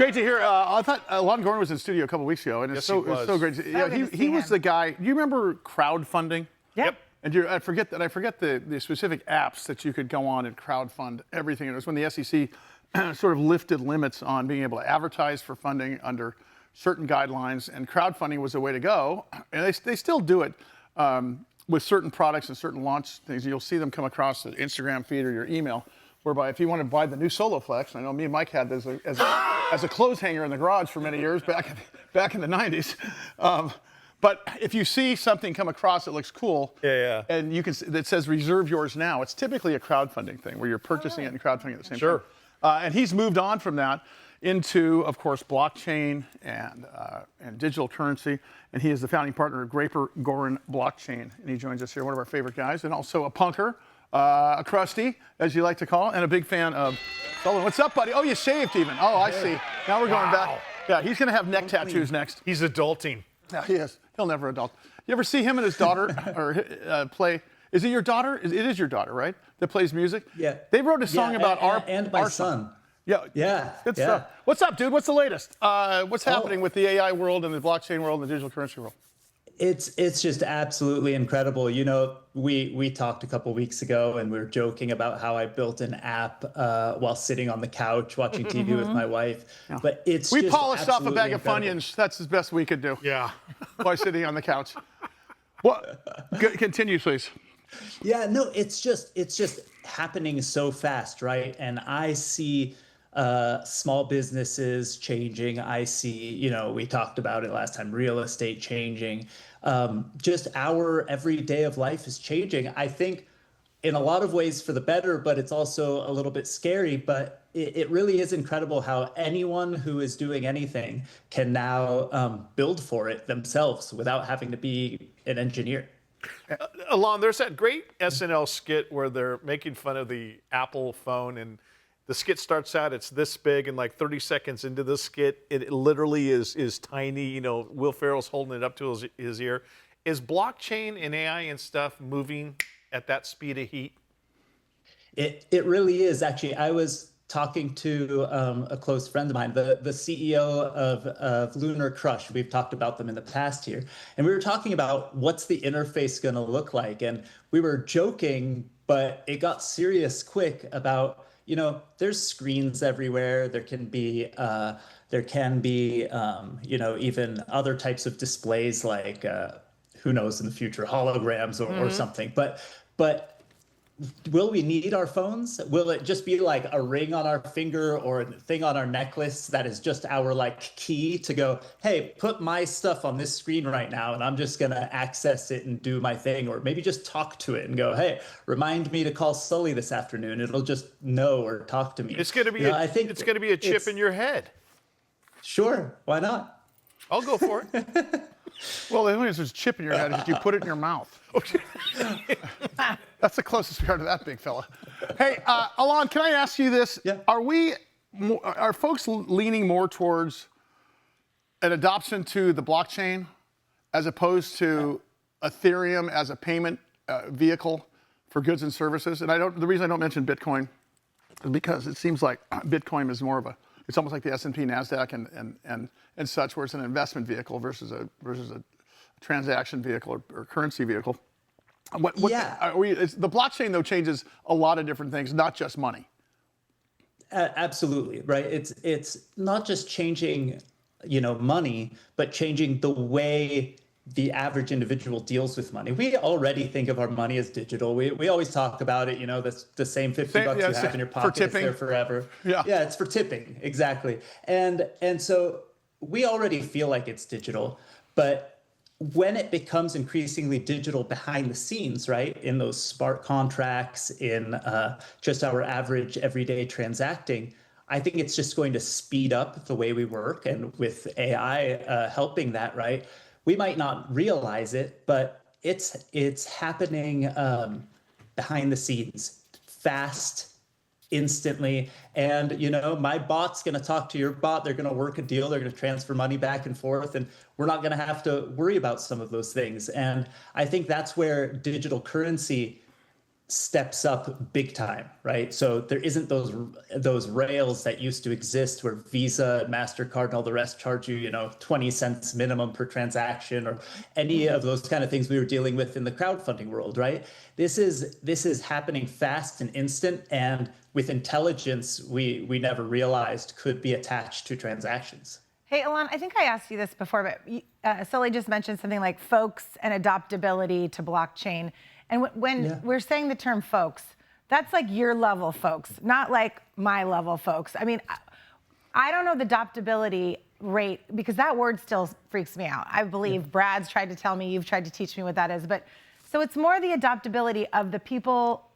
great to hear. I thought Alon Goren was in studio a couple weeks ago, and it's so great. He was the guy. Do you remember crowdfunding? Yep. And I forget the specific apps that you could go on and crowdfund everything. It was when the SEC sort of lifted limits on being able to advertise for funding under certain guidelines, and crowdfunding was the way to go. And they still do it with certain products and certain launch things. You'll see them come across the Instagram feed or your email, whereby if you want to buy the new SoloFlex, I know me and Mike had this as a clothes hanger in the garage for many years back in the 90s. But if you see something come across that looks cool, and that says reserve yours now, it's typically a crowdfunding thing where you're purchasing it and crowdfunding at the same time. And he's moved on from that into, of course, blockchain and digital currency. And he is the founding partner of Draper Goren blockchain. And he joins us here, one of our favorite guys, and also a punker, a crusty, as you like to call it, and a big fan of Sullivan. What's up, buddy? Oh, you shaved even. Oh, I see. Now we're going back. Yeah, he's going to have neck tattoos next. He's adulting. Yeah, he is. He'll never adult. You ever see him and his daughter play? Is it your daughter? It is your daughter, right? That plays music? Yeah. They wrote a song about our son. Yeah. Good stuff. What's up, dude? What's the latest? What's happening with the AI world and the blockchain world and the digital currency world? It's just absolutely incredible. You know, we talked a couple weeks ago and we were joking about how I built an app while sitting on the couch watching TV with my wife. Yeah. But we polished off a bag of Funyuns. That's the best we could do. Yeah. While sitting on the couch. Continue, please. Yeah, no, it's just happening so fast, right? And I see small businesses changing. I see, we talked about it last time, real estate changing. Just our every day of life is changing. I think in a lot of ways for the better, but it's also a little bit scary. But it really is incredible how anyone who is doing anything can now build for it themselves without having to be an engineer. Alon, there's that great SNL skit where they're making fun of the Apple phone, and the skit starts out, it's this big, and like 30 seconds into the skit, it literally is tiny. Will Ferrell's holding it up to his ear. Is blockchain and AI and stuff moving at that speed of heat? It really is. Actually, I was talking to a close friend of mine, the CEO of Lunar Crush. We've talked about them in the past here. And we were talking about what's the interface going to look like. And we were joking, but it got serious quick about, there's screens everywhere. There can be, even other types of displays like, who knows in the future, holograms or something. But will we need our phones? Will it just be like a ring on our finger or a thing on our necklace that is just our key to go, hey, put my stuff on this screen right now and I'm just going to access it and do my thing? Or maybe just talk to it and go, hey, remind me to call Sully this afternoon. It'll just know or talk to me. It's going to be it's going to be a chip in your head. Sure. Why not? I'll go for it. Well, the only reason there's a chip in your head is if you put it in your mouth. That's the closest we are to that big fella. Hey, Alon, can I ask you this? Yeah. Are folks leaning more towards an adoption to the blockchain as opposed to Ethereum as a payment vehicle for goods and services? And the reason I don't mention Bitcoin is because it seems like Bitcoin is more of it's almost like the S&P, NASDAQ, and such, where it's an investment vehicle versus a transaction vehicle or currency vehicle. The blockchain, though, changes a lot of different things, not just money. Absolutely, right? It's not just changing, money, but changing the way the average individual deals with money. We already think of our money as digital. We always talk about it, the same $50 you have in your pocket is there forever. Yeah, it's for tipping, exactly. And so we already feel like it's digital, but when it becomes increasingly digital behind the scenes, right, in those smart contracts, in just our average everyday transacting, I think it's just going to speed up the way we work. And with AI helping that, right, we might not realize it, but it's happening behind the scenes, fast, instantly. And, my bot's going to talk to your bot. They're going to work a deal. They're going to transfer money back and forth. And we're not going to have to worry about some of those things. And I think that's where digital currency steps up big time, right? So there isn't those rails that used to exist where Visa, MasterCard, and all the rest charge you, 20 cents minimum per transaction, or any of those kind of things we were dealing with in the crowdfunding world, right? This is happening fast and instant, and with intelligence we never realized could be attached to transactions. Hey, Alon, I think I asked you this before, but Sully just mentioned something like folks and adoptability to blockchain. And when we're saying the term folks, that's like your level folks, not like my level folks. I mean, I don't know the adoptability rate because that word still freaks me out. I believe Brad's tried to tell me, you've tried to teach me what that is. But so it's more the adoptability of the people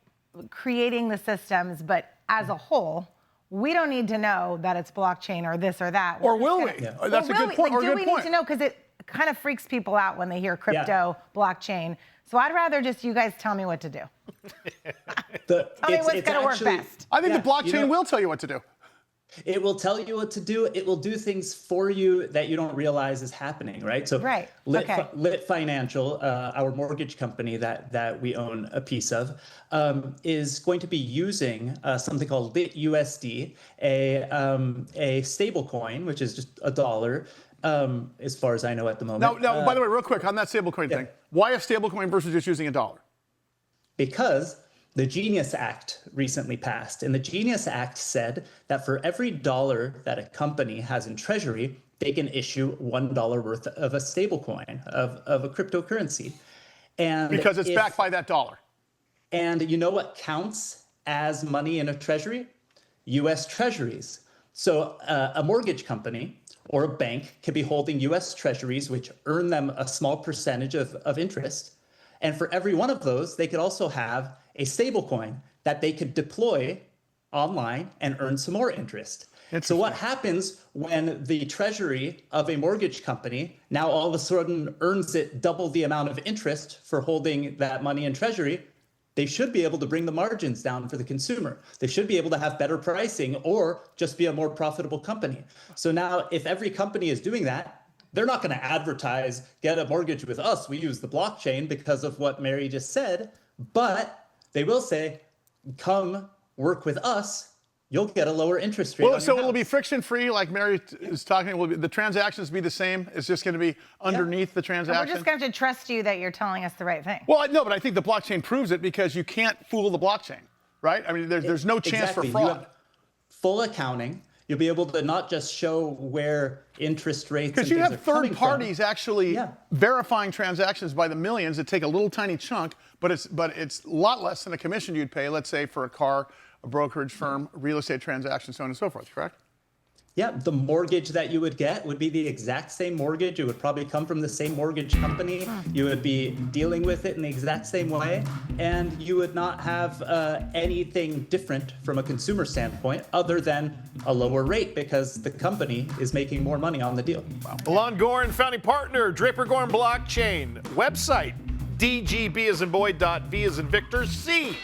creating the systems, but as a whole, we don't need to know that it's blockchain or this or that. Or will we? That's a good point. Like, do we need to know? Because it kind of freaks people out when they hear crypto, blockchain. So I'd rather just you guys tell me what to do. Tell me what's going to work best. I think the blockchain will tell you what to do. It will tell you what to do. It will do things for you that you don't realize is happening, right? So Lit Financial, our mortgage company that we own a piece of, is going to be using something called Lit USD, a stable coin, which is just $1, as far as I know at the moment. Now, by the way, real quick on that stablecoin thing, why a stablecoin versus just using $1? Because the Genius Act recently passed, and the Genius Act said that for every dollar that a company has in treasury, they can issue $1 worth of a stablecoin, of a cryptocurrency. And because it's backed by that dollar. And you know what counts as money in a treasury? U.S. treasuries. So a mortgage company or a bank can be holding U.S. treasuries, which earn them a small percentage of interest. And for every one of those, they could also have a stable coin that they could deploy online and earn some more interest. So what happens when the treasury of a mortgage company now all of a sudden earns it double the amount of interest for holding that money in treasury? They should be able to bring the margins down for the consumer. They should be able to have better pricing or just be a more profitable company. So now if every company is doing that, they're not going to advertise, get a mortgage with us, we use the blockchain because of what Mary just said, but they will say, come work with us, you'll get a lower interest rate. So it'll be friction-free, like Mary is talking. Will the transactions be the same? It's just going to be underneath the transaction? And we're just going to have to trust you that you're telling us the right thing. Well, no, but I think the blockchain proves it because you can't fool the blockchain, right? I mean, there's no chance for fraud. You have full accounting. You'll be able to not just show where interest rates because you have third parties actually verifying transactions by the millions that take a little tiny chunk, but it's a lot less than a commission you'd pay, let's say, for a car, a brokerage firm, real estate transaction, so on and so forth, correct? Yeah, the mortgage that you would get would be the exact same mortgage. It would probably come from the same mortgage company. You would be dealing with it in the exact same way. And you would not have anything different from a consumer standpoint other than a lower rate because the company is making more money on the deal. Wow. Alon Goren, founding partner, Draper Goren Blockchain. Website, dgb as in boy, .v as in Victor, C.